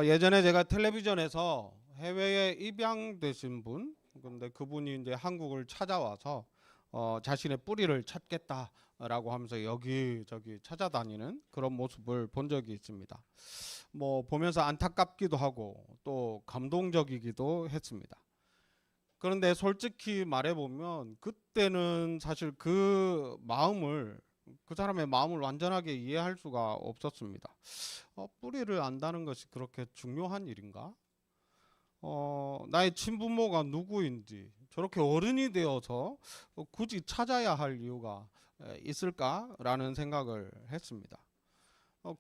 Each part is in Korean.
예전에 제가 텔레비전에서 해외에 입양되신 분, 근데 그분이 이제 한국을 찾아와서 자신의 뿌리를 찾겠다라고 하면서 여기저기 찾아다니는 그런 모습을 본 적이 있습니다. 뭐 보면서 안타깝기도 하고 또 감동적이기도 했습니다. 그런데 솔직히 말해보면 그때는 사실 그 사람의 마음을 완전하게 이해할 수가 없었습니다. 뿌리를 안다는 것이 그렇게 중요한 일인가? 나의 친부모가 누구인지 저렇게 어른이 되어서 굳이 찾아야 할 이유가 있을까라는 생각을 했습니다.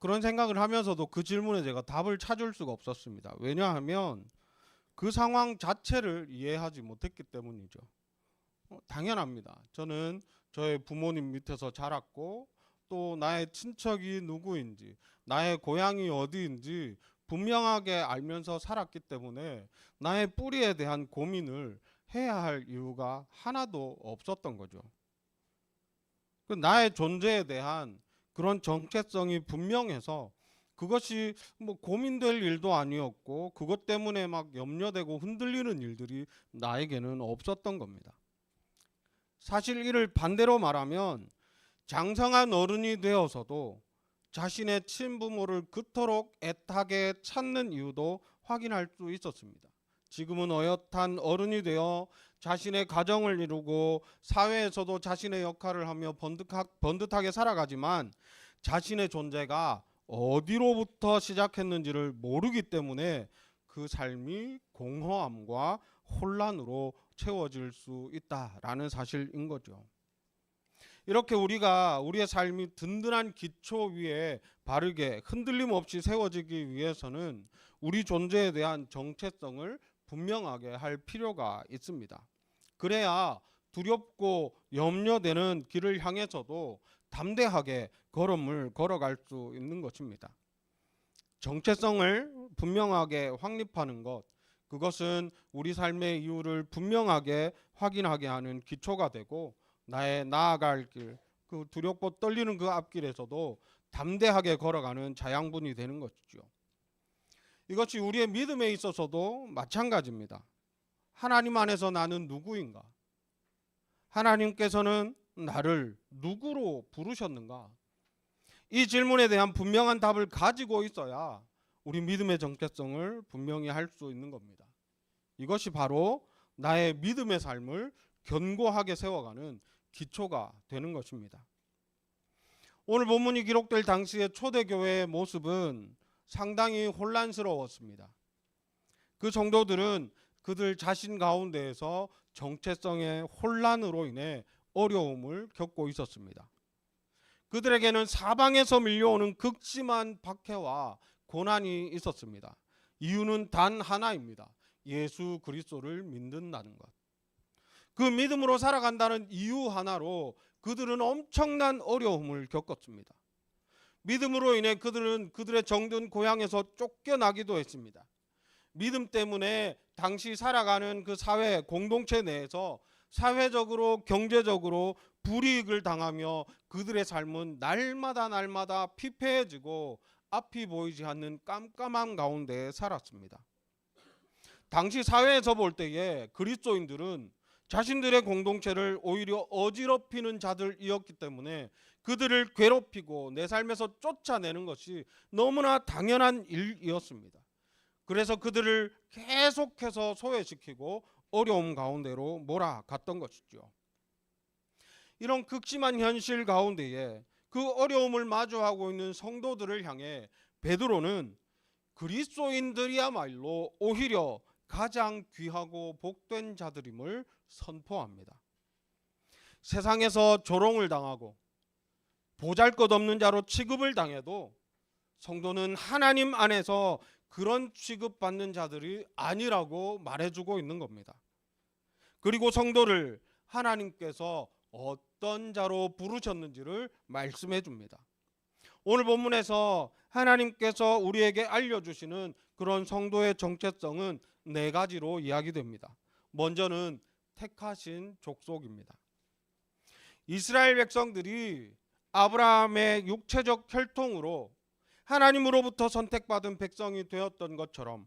그런 생각을 하면서도 그 질문에 제가 답을 찾을 수가 없었습니다. 왜냐하면 그 상황 자체를 이해하지 못했기 때문이죠. 당연합니다. 저는 저의 부모님 밑에서 자랐고 또 나의 친척이 누구인지 나의 고향이 어디인지 분명하게 알면서 살았기 때문에 나의 뿌리에 대한 고민을 해야 할 이유가 하나도 없었던 거죠. 나의 존재에 대한 그런 정체성이 분명해서 그것이 뭐 고민될 일도 아니었고 그것 때문에 막 염려되고 흔들리는 일들이 나에게는 없었던 겁니다. 사실 이를 반대로 말하면 장성한 어른이 되어서도 자신의 친부모를 그토록 애타게 찾는 이유도 확인할 수 있었습니다. 지금은 어엿한 어른이 되어 자신의 가정을 이루고 사회에서도 자신의 역할을 하며 번듯하게 살아가지만 자신의 존재가 어디로부터 시작했는지를 모르기 때문에 그 삶이 공허함과 혼란으로 채워질 수 있다라는 사실인 거죠. 이렇게 우리가 우리의 삶이 든든한 기초 위에 바르게 흔들림 없이 세워지기 위해서는 우리 존재에 대한 정체성을 분명하게 할 필요가 있습니다. 그래야 두렵고 염려되는 길을 향해서도 담대하게 걸음을 걸어갈 수 있는 것입니다. 정체성을 분명하게 확립하는 것, 그것은 우리 삶의 이유를 분명하게 확인하게 하는 기초가 되고 나의 나아갈 길, 그 두렵고 떨리는 그 앞길에서도 담대하게 걸어가는 자양분이 되는 것이죠. 이것이 우리의 믿음에 있어서도 마찬가지입니다. 하나님 안에서 나는 누구인가? 하나님께서는 나를 누구로 부르셨는가? 이 질문에 대한 분명한 답을 가지고 있어야 우리 믿음의 정체성을 분명히 할 수 있는 겁니다. 이것이 바로 나의 믿음의 삶을 견고하게 세워가는 기초가 되는 것입니다. 오늘 본문이 기록될 당시의 초대교회의 모습은 상당히 혼란스러웠습니다. 그 성도들은 그들 자신 가운데에서 정체성의 혼란으로 인해 어려움을 겪고 있었습니다. 그들에게는 사방에서 밀려오는 극심한 박해와 고난이 있었습니다. 이유는 단 하나입니다. 예수 그리스도를 믿는다는 것. 그 믿음으로 살아간다는 이유 하나로 그들은 엄청난 어려움을 겪었습니다. 믿음으로 인해 그들은 그들의 정든 고향에서 쫓겨나기도 했습니다. 믿음 때문에 당시 살아가는 그 사회 공동체 내에서 사회적으로 경제적으로 불이익을 당하며 그들의 삶은 날마다 피폐해지고 앞이 보이지 않는 깜깜함 가운데 살았습니다. 당시 사회에서 볼 때에 그리스도인들은 자신들의 공동체를 오히려 어지럽히는 자들이었기 때문에 그들을 괴롭히고 내 삶에서 쫓아내는 것이 너무나 당연한 일이었습니다. 그래서 그들을 계속해서 소외시키고 어려움 가운데로 몰아갔던 것이죠. 이런 극심한 현실 가운데에 그 어려움을 마주하고 있는 성도들을 향해 베드로는 그리스도인들이야말로 오히려 가장 귀하고 복된 자들임을 선포합니다. 세상에서 조롱을 당하고 보잘것없는 자로 취급을 당해도 성도는 하나님 안에서 그런 취급받는 자들이 아니라고 말해주고 있는 겁니다. 그리고 성도를 하나님께서 어떤 자로 부르셨는지를 말씀해 줍니다. 오늘 본문에서 하나님께서 우리에게 알려주시는 그런 성도의 정체성은 네 가지로 이야기됩니다. 먼저는 택하신 족속입니다. 이스라엘 백성들이 아브라함의 육체적 혈통으로 하나님으로부터 선택받은 백성이 되었던 것처럼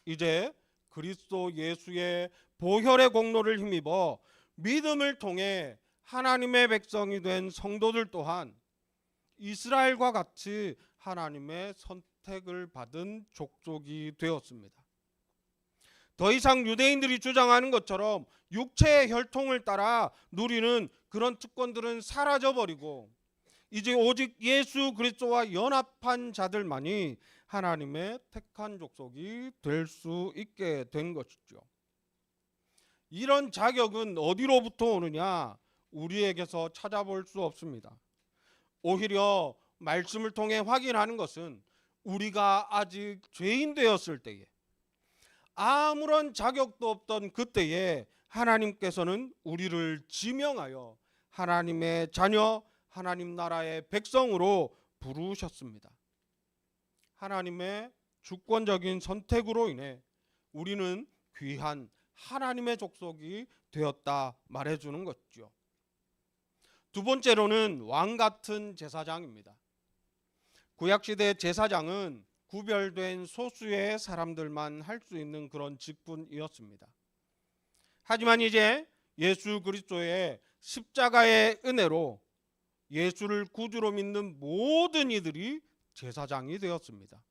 이제 그리스도 예수의 보혈의 공로를 힘입어 믿음을 통해 하나님의 백성이 된 성도들 또한 이스라엘과 같이 하나님의 선택을 받은 족속이 되었습니다. 더 이상 유대인들이 주장하는 것처럼 육체의 혈통을 따라 누리는 그런 특권들은 사라져버리고 이제 오직 예수 그리스도와 연합한 자들만이 하나님의 택한 족속이 될 수 있게 된 것이죠. 이런 자격은 어디로부터 오느냐? 우리에게서 찾아볼 수 없습니다. 오히려 말씀을 통해 확인하는 것은 우리가 아직 죄인 되었을 때에, 아무런 자격도 없던 그때에 하나님께서는 우리를 지명하여 하나님의 자녀, 하나님 나라의 백성으로 부르셨습니다. 하나님의 주권적인 선택으로 인해 우리는 귀한 하나님의 족속이 되었다 말해주는 것이죠. 두 번째로는 왕 같은 제사장입니다. 구약시대 제사장은 구별된 소수의 사람들만 할 수 있는 그런 직분이었습니다. 하지만 이제 예수 그리스도의 십자가의 은혜로 예수를 구주로 믿는 모든 이들이 제사장이 되었습니다.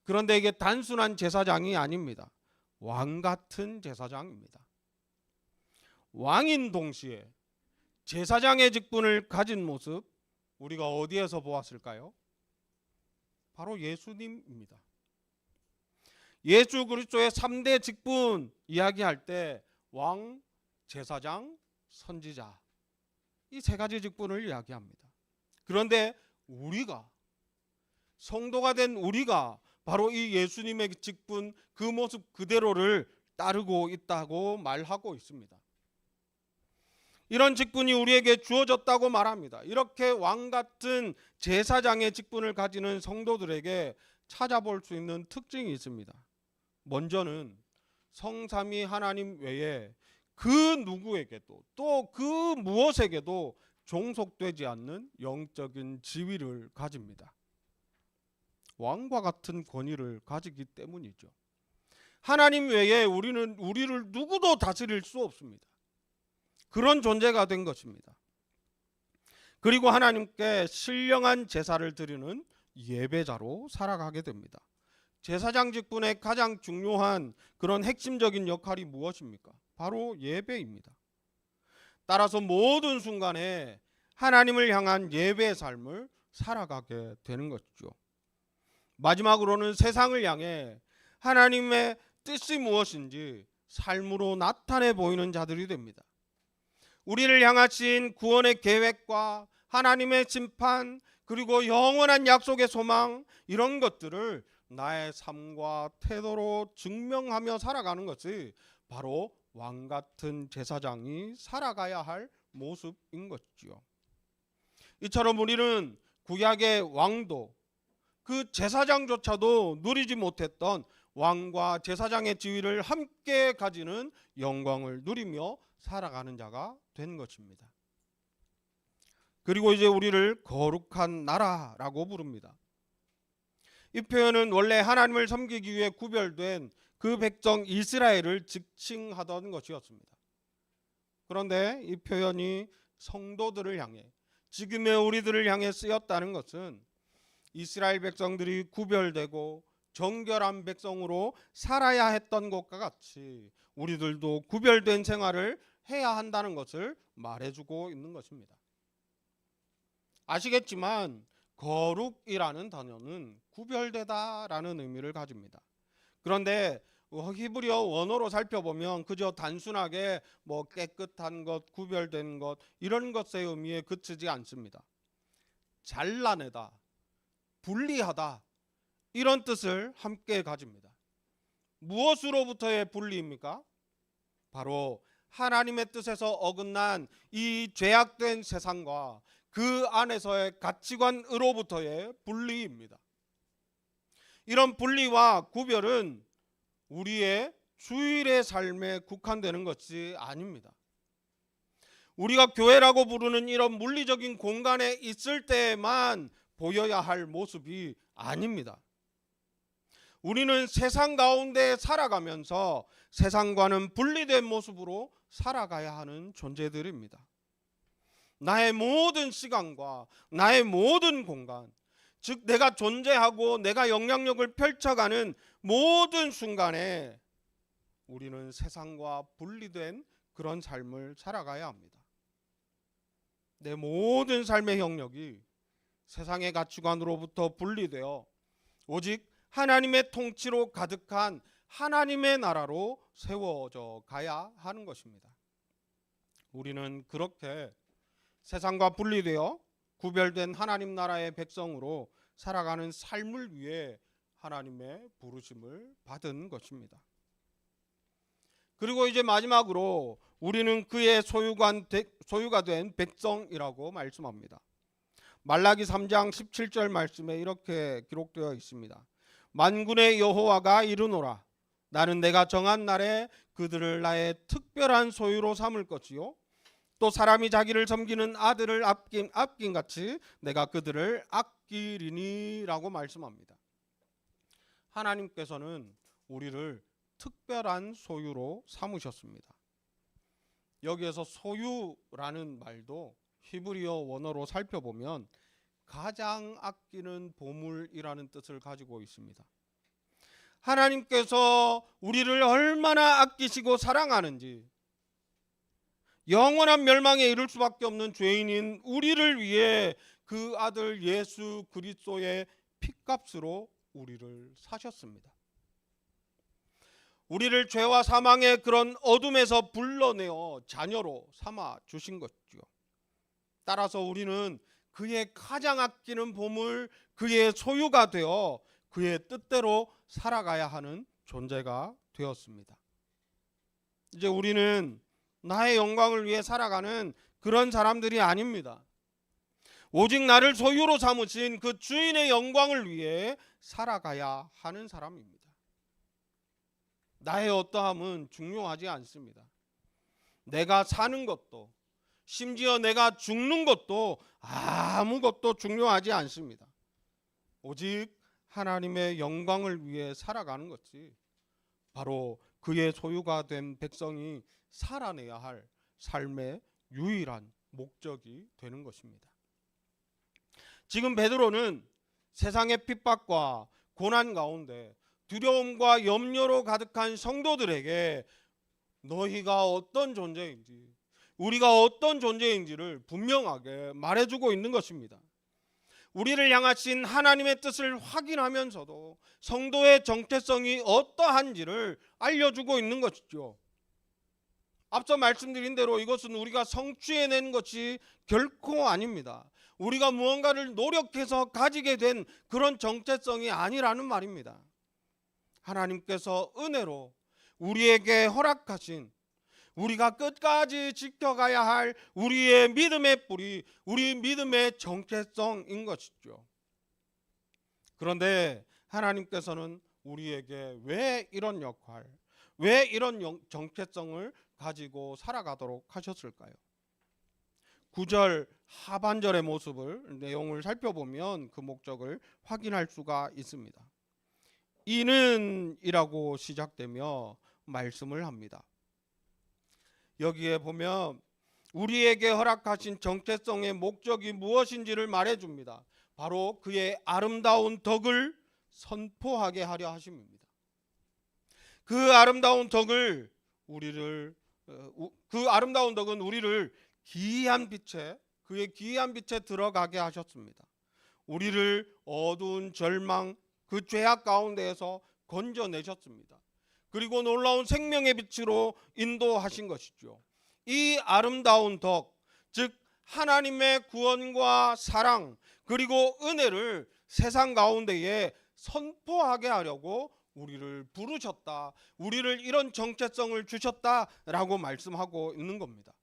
그런데 이게 단순한 제사장이 아닙니다. 왕 같은 제사장입니다. 왕인 동시에 제사장의 직분을 가진 모습, 우리가 어디에서 보았을까요? 바로 예수님입니다. 예수 그리스도의 3대 직분 이야기할 때 왕, 제사장, 선지자, 이 세 가지 직분을 이야기합니다. 그런데 우리가, 성도가 된 우리가 바로 이 예수님의 직분, 그 모습 그대로를 따르고 있다고 말하고 있습니다. 이런 직분이 우리에게 주어졌다고 말합니다. 이렇게 왕 같은 제사장의 직분을 가지는 성도들에게 찾아볼 수 있는 특징이 있습니다. 먼저는 성삼위 하나님 외에 그 누구에게도 또 그 무엇에게도 종속되지 않는 영적인 지위를 가집니다. 왕과 같은 권위를 가지기 때문이죠. 하나님 외에 우리를 누구도 다스릴 수 없습니다. 그런 존재가 된 것입니다. 그리고 하나님께 신령한 제사를 드리는 예배자로 살아가게 됩니다. 제사장 직분의 가장 중요한 그런 핵심적인 역할이 무엇입니까? 바로 예배입니다. 따라서 모든 순간에 하나님을 향한 예배의 삶을 살아가게 되는 것이죠. 마지막으로는 세상을 향해 하나님의 뜻이 무엇인지 삶으로 나타내 보이는 자들이 됩니다. 우리를 향하신 구원의 계획과 하나님의 심판, 그리고 영원한 약속의 소망, 이런 것들을 나의 삶과 태도로 증명하며 살아가는 것이 바로 왕 같은 제사장이 살아가야 할 모습인 것이죠. 이처럼 우리는 구약의 왕도, 그 제사장조차도 누리지 못했던 왕과 제사장의 지위를 함께 가지는 영광을 누리며 살아가는 자가 된 것입니다. 그리고 이제 우리를 거룩한 나라라고 부릅니다. 이 표현은 원래 하나님을 섬기기 위해 구별된 그 백성 이스라엘을 지칭하던 것이었습니다. 그런데 이 표현이 성도들을 향해, 지금의 우리들을 향해 쓰였다는 것은 이스라엘 백성들이 구별되고 정결한 백성으로 살아야 했던 것과 같이 우리들도 구별된 생활을 해야 한다는 것을 말해주고 있는 것입니다. 아시겠지만 거룩이라는 단어는 구별되다라는 의미를 가집니다. 그런데 히브리어 원어로 살펴보면 그저 단순하게 깨끗한 것, 구별된 것, 이런 것의 의미에 그치지 않습니다. 잘라내다, 분리하다, 이런 뜻을 함께 가집니다. 무엇으로부터의 분리입니까? 바로 하나님의 뜻에서 어긋난 이 죄악된 세상과 그 안에서의 가치관으로부터의 분리입니다. 이런 분리와 구별은 우리의 주일의 삶에 국한되는 것이 아닙니다. 우리가 교회라고 부르는 이런 물리적인 공간에 있을 때에만 보여야 할 모습이 아닙니다. 우리는 세상 가운데 살아가면서 세상과는 분리된 모습으로 살아가야 하는 존재들입니다. 나의 모든 시간과 나의 모든 공간, 즉 내가 존재하고 내가 영향력을 펼쳐가는 모든 순간에 우리는 세상과 분리된 그런 삶을 살아가야 합니다. 내 모든 삶의 영역이 세상의 가치관으로부터 분리되어 오직 하나님의 통치로 가득한 하나님의 나라로 세워져 가야 하는 것입니다. 우리는 그렇게 세상과 분리되어 구별된 하나님 나라의 백성으로 살아가는 삶을 위해 하나님의 부르심을 받은 것입니다. 그리고 이제 마지막으로 우리는 그의 소유가 된 백성이라고 말씀합니다. 말라기 3장 17절 말씀에 이렇게 기록되어 있습니다. 만군의 여호와가 이르노라. 나는 내가 정한 날에 그들을 나의 특별한 소유로 삼을 것이요 또 사람이 자기를 섬기는 아들을 아낀 같이 내가 그들을 아끼리니 라고 말씀합니다. 하나님께서는 우리를 특별한 소유로 삼으셨습니다. 여기에서 소유라는 말도 히브리어 원어로 살펴보면 가장 아끼는 보물이라는 뜻을 가지고 있습니다. 하나님께서 우리를 얼마나 아끼시고 사랑하는지, 영원한 멸망에 이를 수밖에 없는 죄인인 우리를 위해 그 아들 예수 그리스도의 피값으로 우리를 사셨습니다. 우리를 죄와 사망의 그런 어둠에서 불러내어 자녀로 삼아 주신 것이죠. 따라서 우리는 그의 가장 아끼는 보물, 그의 소유가 되어 그의 뜻대로 살아가야 하는 존재가 되었습니다. 이제 우리는 나의 영광을 위해 살아가는 그런 사람들이 아닙니다. 오직 나를 소유로 삼으신 그 주인의 영광을 위해 살아가야 하는 사람입니다. 나의 어떠함은 중요하지 않습니다. 내가 사는 것도 심지어 내가 죽는 것도 아무것도 중요하지 않습니다. 오직 하나님의 영광을 위해 살아가는 것이 바로 그의 소유가 된 백성이 살아내야 할 삶의 유일한 목적이 되는 것입니다. 지금 베드로는 세상의 핍박과 고난 가운데 두려움과 염려로 가득한 성도들에게 너희가 어떤 존재인지, 우리가 어떤 존재인지를 분명하게 말해주고 있는 것입니다. 우리를 향하신 하나님의 뜻을 확인하면서도 성도의 정체성이 어떠한지를 알려주고 있는 것이죠. 앞서 말씀드린 대로 이것은 우리가 성취해낸 것이 결코 아닙니다. 우리가 무언가를 노력해서 가지게 된 그런 정체성이 아니라는 말입니다. 하나님께서 은혜로 우리에게 허락하신 우리가 끝까지 지켜가야 할 우리의 믿음의 뿌리, 우리 믿음의 정체성인 것이죠. 그런데 하나님께서는 우리에게 왜 이런 역할, 왜 이런 정체성을 가지고 살아가도록 하셨을까요? 9절 하반절의 내용을 살펴보면 그 목적을 확인할 수가 있습니다. 이는 이라고 시작되며 말씀을 합니다. 여기에 보면 우리에게 허락하신 정체성의 목적이 무엇인지를 말해줍니다. 바로 그의 아름다운 덕을 선포하게 하려 하심입니다. 그 아름다운 덕은 우리를 기이한 빛에, 그의 기이한 빛에 들어가게 하셨습니다. 우리를 어두운 절망, 그 죄악 가운데에서 건져내셨습니다. 그리고 놀라운 생명의 빛으로 인도하신 것이죠. 이 아름다운 덕, 즉 하나님의 구원과 사랑 그리고 은혜를 세상 가운데에 선포하게 하려고 우리를 부르셨다, 우리를 이런 정체성을 주셨다라고 말씀하고 있는 겁니다.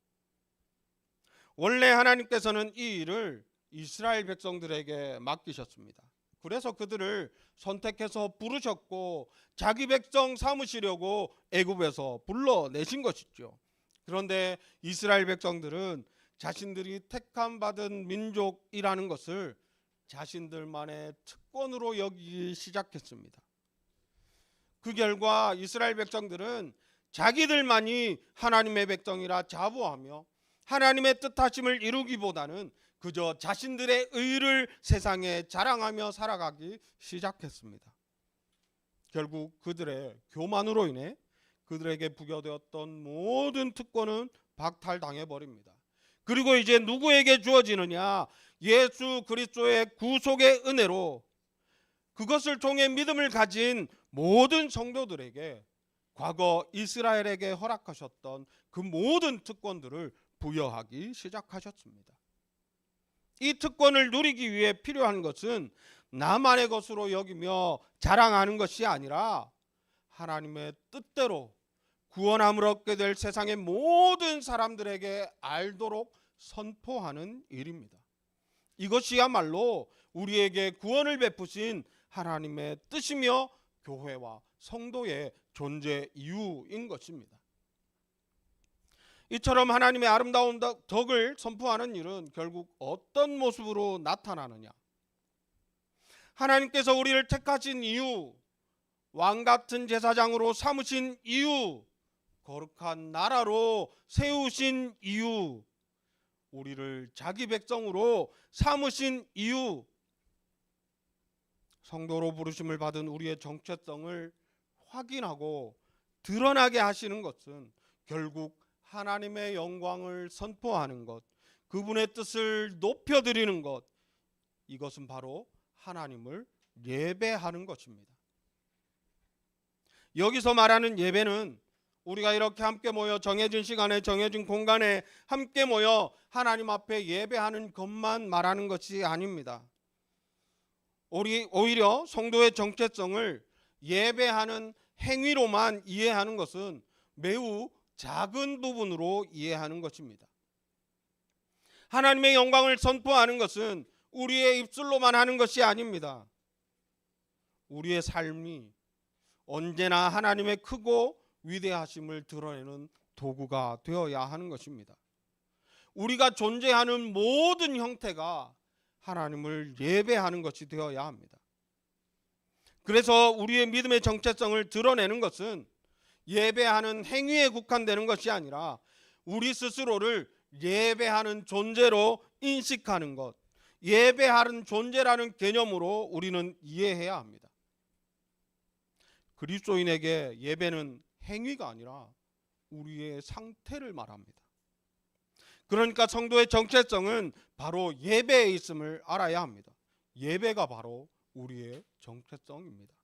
원래 하나님께서는 이 일을 이스라엘 백성들에게 맡기셨습니다. 그래서 그들을 선택해서 부르셨고 자기 백성 삼으시려고 애굽에서 불러내신 것이죠. 그런데 이스라엘 백성들은 자신들이 택함 받은 민족이라는 것을 자신들만의 특권으로 여기기 시작했습니다. 그 결과 이스라엘 백성들은 자기들만이 하나님의 백성이라 자부하며 하나님의 뜻하심을 이루기보다는 그저 자신들의 의를 세상에 자랑하며 살아가기 시작했습니다. 결국 그들의 교만으로 인해 그들에게 부여되었던 모든 특권은 박탈당해 버립니다. 그리고 이제 누구에게 주어지느냐? 예수 그리스도의 구속의 은혜로 그것을 통해 믿음을 가진 모든 성도들에게 과거 이스라엘에게 허락하셨던 그 모든 특권들을 부여하기 시작하셨습니다. 이 특권을 누리기 위해 필요한 것은 나만의 것으로 여기며 자랑하는 것이 아니라 하나님의 뜻대로 구원함을 얻게 될 세상의 모든 사람들에게 알도록 선포하는 일입니다. 이것이야말로 우리에게 구원을 베푸신 하나님의 뜻이며 교회와 성도의 존재 이유인 것입니다. 이처럼 하나님의 아름다운 덕을 선포하는 일은 결국 어떤 모습으로 나타나느냐? 하나님께서 우리를 택하신 이유, 왕같은 제사장으로 삼으신 이유, 거룩한 나라로 세우신 이유, 우리를 자기 백성으로 삼으신 이유, 성도로 부르심을 받은 우리의 정체성을 확인하고 드러나게 하시는 것은 결국 하나님의 영광을 선포하는 것, 그분의 뜻을 높여드리는 것, 이것은 바로 하나님을 예배하는 것입니다. 여기서 말하는 예배는 우리가 이렇게 함께 모여 정해진 시간에 정해진 공간에 함께 모여 하나님 앞에 예배하는 것만 말하는 것이 아닙니다. 오히려 성도의 정체성을 예배하는 행위로만 이해하는 것은 매우 작은 부분으로 이해하는 것입니다. 하나님의 영광을 선포하는 것은 우리의 입술로만 하는 것이 아닙니다. 우리의 삶이 언제나 하나님의 크고 위대하심을 드러내는 도구가 되어야 하는 것입니다. 우리가 존재하는 모든 형태가 하나님을 예배하는 것이 되어야 합니다. 그래서 우리의 믿음의 정체성을 드러내는 것은 예배하는 행위에 국한되는 것이 아니라 우리 스스로를 예배하는 존재로 인식하는 것, 예배하는 존재라는 개념으로 우리는 이해해야 합니다. 그리스도인에게 예배는 행위가 아니라 우리의 상태를 말합니다. 그러니까 성도의 정체성은 바로 예배에 있음을 알아야 합니다. 예배가 바로 우리의 정체성입니다.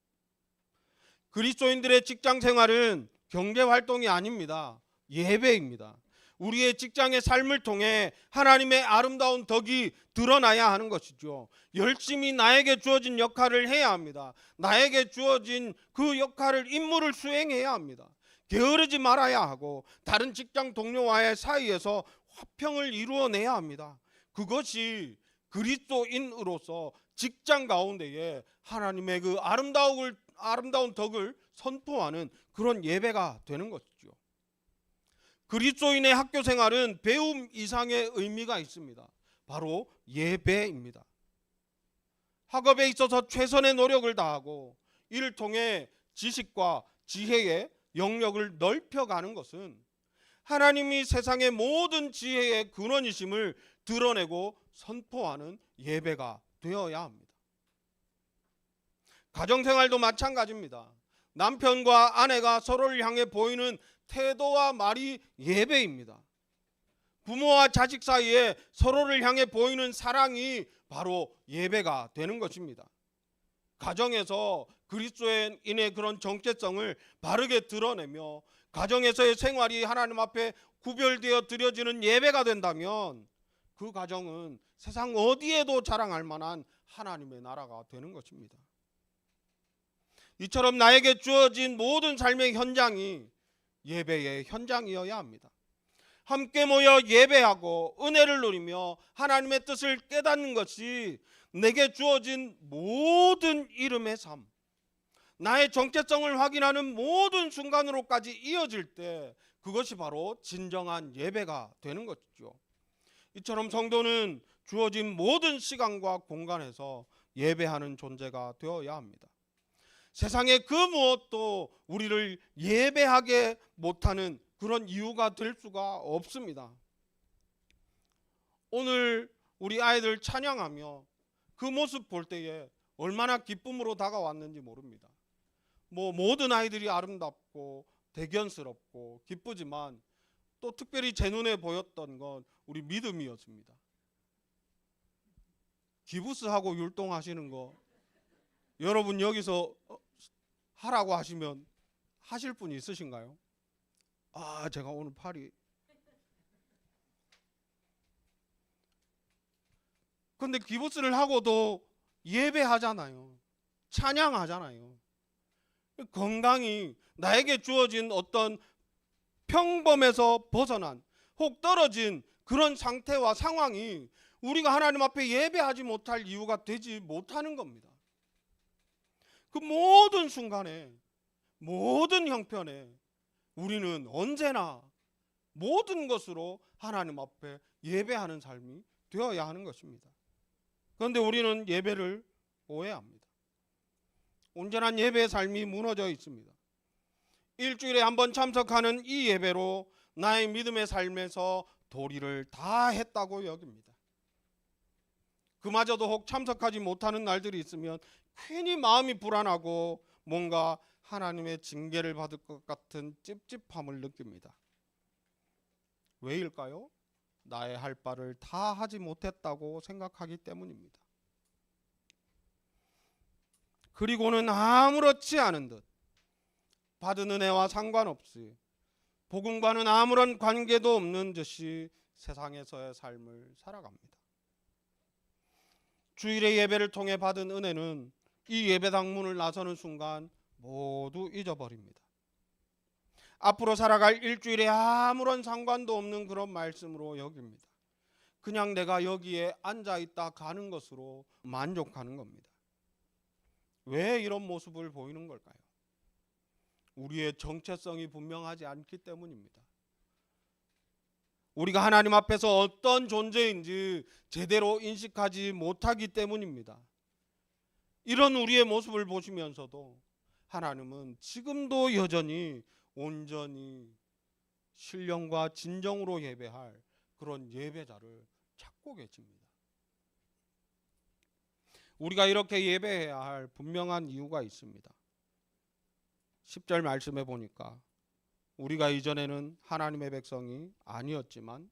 그리스도인들의 직장 생활은 경제 활동이 아닙니다. 예배입니다. 우리의 직장의 삶을 통해 하나님의 아름다운 덕이 드러나야 하는 것이죠. 열심히 나에게 주어진 역할을 해야 합니다. 나에게 주어진 그 역할을 임무를 수행해야 합니다. 게으르지 말아야 하고 다른 직장 동료와의 사이에서 화평을 이루어내야 합니다. 그것이 그리스도인으로서 직장 가운데에 하나님의 그 아름다운 덕을 선포하는 그런 예배가 되는 것이죠. 그리스도인의 학교 생활은 배움 이상의 의미가 있습니다. 바로 예배입니다. 학업에 있어서 최선의 노력을 다하고 이를 통해 지식과 지혜의 영역을 넓혀가는 것은 하나님이 세상의 모든 지혜의 근원이심을 드러내고 선포하는 예배가 되어야 합니다. 가정생활도 마찬가지입니다. 남편과 아내가 서로를 향해 보이는 태도와 말이 예배입니다. 부모와 자식 사이에 서로를 향해 보이는 사랑이 바로 예배가 되는 것입니다. 가정에서 그리스도인의 그런 정체성을 바르게 드러내며 가정에서의 생활이 하나님 앞에 구별되어 드려지는 예배가 된다면 그 가정은 세상 어디에도 자랑할 만한 하나님의 나라가 되는 것입니다. 이처럼 나에게 주어진 모든 삶의 현장이 예배의 현장이어야 합니다. 함께 모여 예배하고 은혜를 누리며 하나님의 뜻을 깨닫는 것이 내게 주어진 모든 이름의 삶, 나의 정체성을 확인하는 모든 순간으로까지 이어질 때 그것이 바로 진정한 예배가 되는 것이죠. 이처럼 성도는 주어진 모든 시간과 공간에서 예배하는 존재가 되어야 합니다. 세상의 그 무엇도 우리를 예배하게 못하는 그런 이유가 될 수가 없습니다. 오늘 우리 아이들 찬양하며 그 모습 볼 때에 얼마나 기쁨으로 다가왔는지 모릅니다. 모든 아이들이 아름답고 대견스럽고 기쁘지만 또 특별히 제 눈에 보였던 건 우리 믿음이었습니다. 기부스하고 율동하시는 거 여러분 여기서 하라고 하시면 하실 분이 있으신가요? 제가 오늘 팔이. 근데 기부스를 하고도 예배하잖아요. 찬양하잖아요. 건강이 나에게 주어진 어떤 평범에서 벗어난 혹 떨어진 그런 상태와 상황이 우리가 하나님 앞에 예배하지 못할 이유가 되지 못하는 겁니다. 그 모든 순간에 모든 형편에 우리는 언제나 모든 것으로 하나님 앞에 예배하는 삶이 되어야 하는 것입니다. 그런데 우리는 예배를 오해합니다. 온전한 예배의 삶이 무너져 있습니다. 일주일에 한 번 참석하는 이 예배로 나의 믿음의 삶에서 도리를 다 했다고 여깁니다. 그마저도 혹 참석하지 못하는 날들이 있으면 괜히 마음이 불안하고 뭔가 하나님의 징계를 받을 것 같은 찝찝함을 느낍니다. 왜일까요? 나의 할 바를 다 하지 못했다고 생각하기 때문입니다. 그리고는 아무렇지 않은 듯 받은 은혜와 상관없이 복음과는 아무런 관계도 없는 듯이 세상에서의 삶을 살아갑니다. 주일의 예배를 통해 받은 은혜는 이 예배당 문을 나서는 순간 모두 잊어버립니다. 앞으로 살아갈 일주일에 아무런 상관도 없는 그런 말씀으로 여깁니다. 그냥 내가 여기에 앉아있다 가는 것으로 만족하는 겁니다. 왜 이런 모습을 보이는 걸까요? 우리의 정체성이 분명하지 않기 때문입니다. 우리가 하나님 앞에서 어떤 존재인지 제대로 인식하지 못하기 때문입니다. 이런 우리의 모습을 보시면서도 하나님은 지금도 여전히 온전히 신령과 진정으로 예배할 그런 예배자를 찾고 계십니다. 우리가 이렇게 예배해야 할 분명한 이유가 있습니다. 10절 말씀해 보니까 우리가 이전에는 하나님의 백성이 아니었지만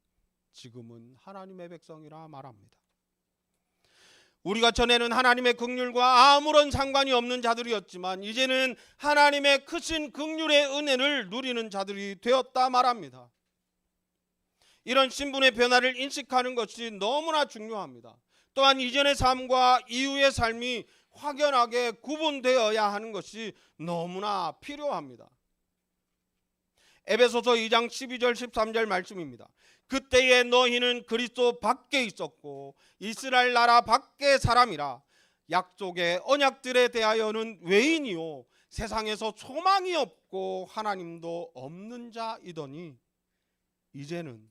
지금은 하나님의 백성이라 말합니다. 우리가 전에는 하나님의 긍휼과 아무런 상관이 없는 자들이었지만 이제는 하나님의 크신 긍휼의 은혜를 누리는 자들이 되었다 말합니다. 이런 신분의 변화를 인식하는 것이 너무나 중요합니다. 또한 이전의 삶과 이후의 삶이 확연하게 구분되어야 하는 것이 너무나 필요합니다. 에베소서 2장 12절 13절 말씀입니다. 그때에 너희는 그리스도 밖에 있었고 이스라엘 나라 밖의 사람이라 약속의 언약들에 대하여는 외인이요 세상에서 소망이 없고 하나님도 없는 자이더니 이제는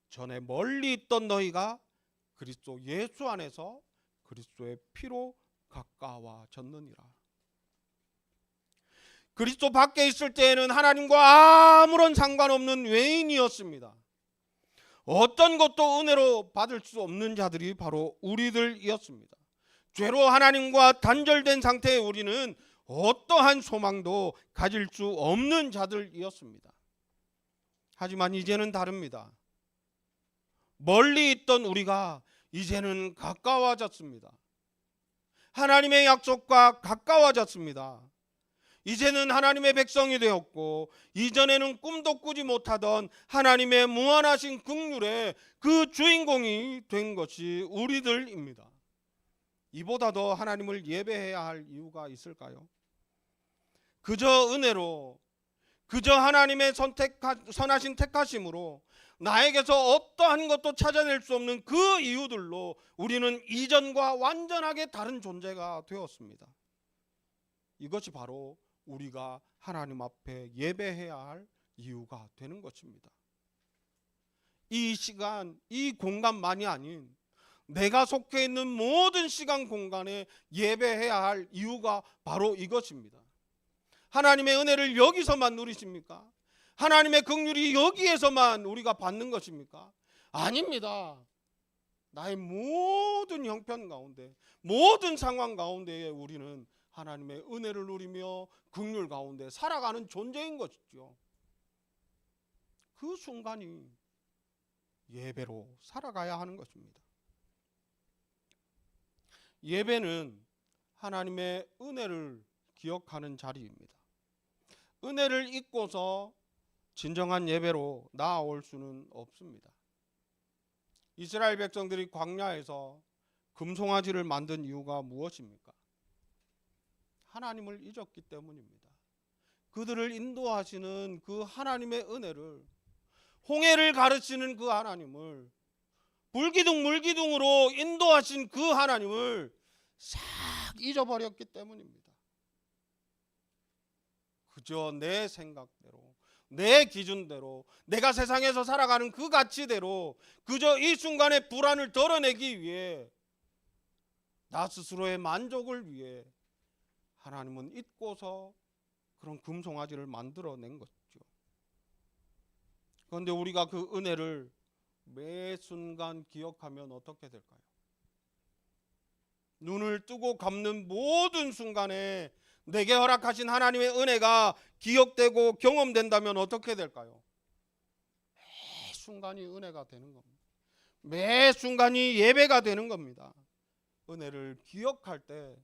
전에 멀리 있던 너희가 그리스도 예수 안에서 그리스도의 피로 가까워졌느니라. 그리스도 밖에 있을 때에는 하나님과 아무런 상관없는 외인이었습니다. 어떤 것도 은혜로 받을 수 없는 자들이 바로 우리들이었습니다. 죄로 하나님과 단절된 상태의 우리는 어떠한 소망도 가질 수 없는 자들이었습니다. 하지만 이제는 다릅니다. 멀리 있던 우리가 이제는 가까워졌습니다. 하나님의 약속과 가까워졌습니다. 이제는 하나님의 백성이 되었고 이전에는 꿈도 꾸지 못하던 하나님의 무한하신 긍휼의 그 주인공이 된 것이 우리들입니다. 이보다 더 하나님을 예배해야 할 이유가 있을까요? 그저 은혜로, 그저 하나님의 선하신 택하심으로 나에게서 어떠한 것도 찾아낼 수 없는 그 이유들로 우리는 이전과 완전하게 다른 존재가 되었습니다. 이것이 바로 우리가 하나님 앞에 예배해야 할 이유가 되는 것입니다. 이 시간, 이 공간만이 아닌 내가 속해 있는 모든 시간 공간에 예배해야 할 이유가 바로 이것입니다. 하나님의 은혜를 여기서만 누리십니까? 하나님의 긍휼이 여기에서만 우리가 받는 것입니까? 아닙니다. 나의 모든 형편 가운데, 모든 상황 가운데에 우리는 하나님의 은혜를 누리며 긍휼 가운데 살아가는 존재인 것이죠. 그 순간이 예배로 살아가야 하는 것입니다. 예배는 하나님의 은혜를 기억하는 자리입니다. 은혜를 잊고서 진정한 예배로 나아올 수는 없습니다. 이스라엘 백성들이 광야에서 금송아지를 만든 이유가 무엇입니까? 하나님을 잊었기 때문입니다. 그들을 인도하시는 그 하나님의 은혜를, 홍해를 가르치는 그 하나님을, 불기둥 물기둥으로 인도하신 그 하나님을 싹 잊어버렸기 때문입니다. 그저 내 생각대로, 내 기준대로, 내가 세상에서 살아가는 그 가치대로 그저 이 순간의 불안을 덜어내기 위해, 나 스스로의 만족을 위해 하나님은 잊고서 그런 금송아지를 만들어낸 것이죠. 그런데 우리가 그 은혜를 매 순간 기억하면 어떻게 될까요? 눈을 뜨고 감는 모든 순간에 내게 허락하신 하나님의 은혜가 기억되고 경험된다면 어떻게 될까요? 매 순간이 은혜가 되는 겁니다. 매 순간이 예배가 되는 겁니다. 은혜를 기억할 때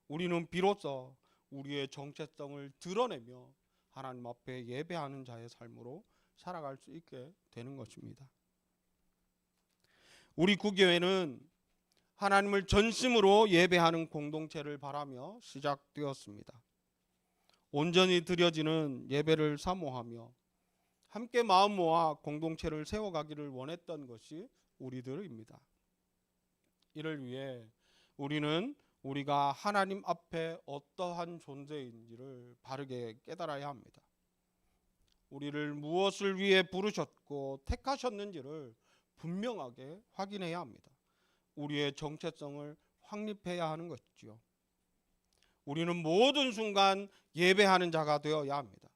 우리는 비로소 우리의 정체성을 드러내며 하나님 앞에 예배하는 자의 삶으로 살아갈 수 있게 되는 것입니다. 우리 구교회는 하나님을 전심으로 예배하는 공동체를 바라며 시작되었습니다. 온전히 드려지는 예배를 사모하며 함께 마음 모아 공동체를 세워가기를 원했던 것이 우리들입니다. 이를 위해 우리는 우리가 하나님 앞에 어떠한 존재인지를 바르게 깨달아야 합니다. 우리를 무엇을 위해 부르셨고 택하셨는지를 분명하게 확인해야 합니다. 우리의 정체성을 확립해야 하는 것이죠. 우리는 모든 순간 예배하는 자가 되어야 합니다.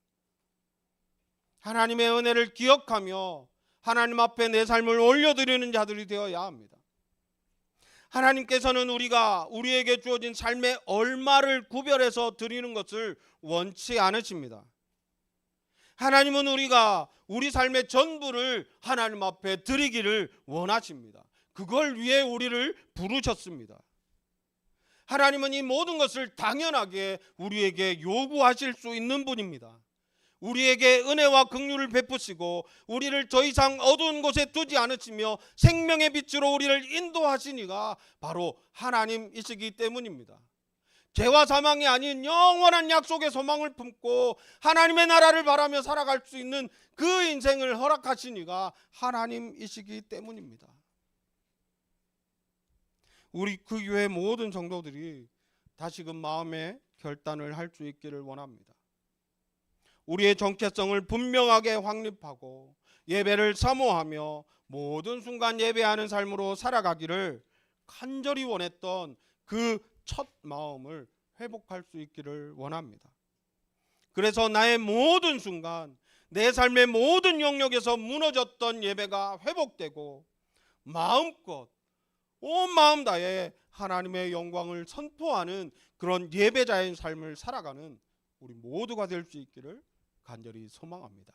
하나님의 은혜를 기억하며 하나님 앞에 내 삶을 올려드리는 자들이 되어야 합니다. 하나님께서는 우리에게 주어진 삶의 얼마를 구별해서 드리는 것을 원치 않으십니다. 하나님은 우리가 우리 삶의 전부를 하나님 앞에 드리기를 원하십니다. 그걸 위해 우리를 부르셨습니다. 하나님은 이 모든 것을 당연하게 우리에게 요구하실 수 있는 분입니다. 우리에게 은혜와 긍휼을 베푸시고 우리를 더 이상 어두운 곳에 두지 않으시며 생명의 빛으로 우리를 인도하시니가 바로 하나님이시기 때문입니다. 죄와 사망이 아닌 영원한 약속의 소망을 품고 하나님의 나라를 바라며 살아갈 수 있는 그 인생을 허락하시니가 하나님이시기 때문입니다. 우리 그 교회 모든 성도들이 다시금 마음의 결단을 할 수 있기를 원합니다. 우리의 정체성을 분명하게 확립하고 예배를 사모하며 모든 순간 예배하는 삶으로 살아가기를 간절히 원했던 그 첫 마음을 회복할 수 있기를 원합니다. 그래서 나의 모든 순간, 내 삶의 모든 영역에서 무너졌던 예배가 회복되고 마음껏 온 마음 다해 하나님의 영광을 선포하는 그런 예배자의 삶을 살아가는 우리 모두가 될 수 있기를 간절히 소망합니다.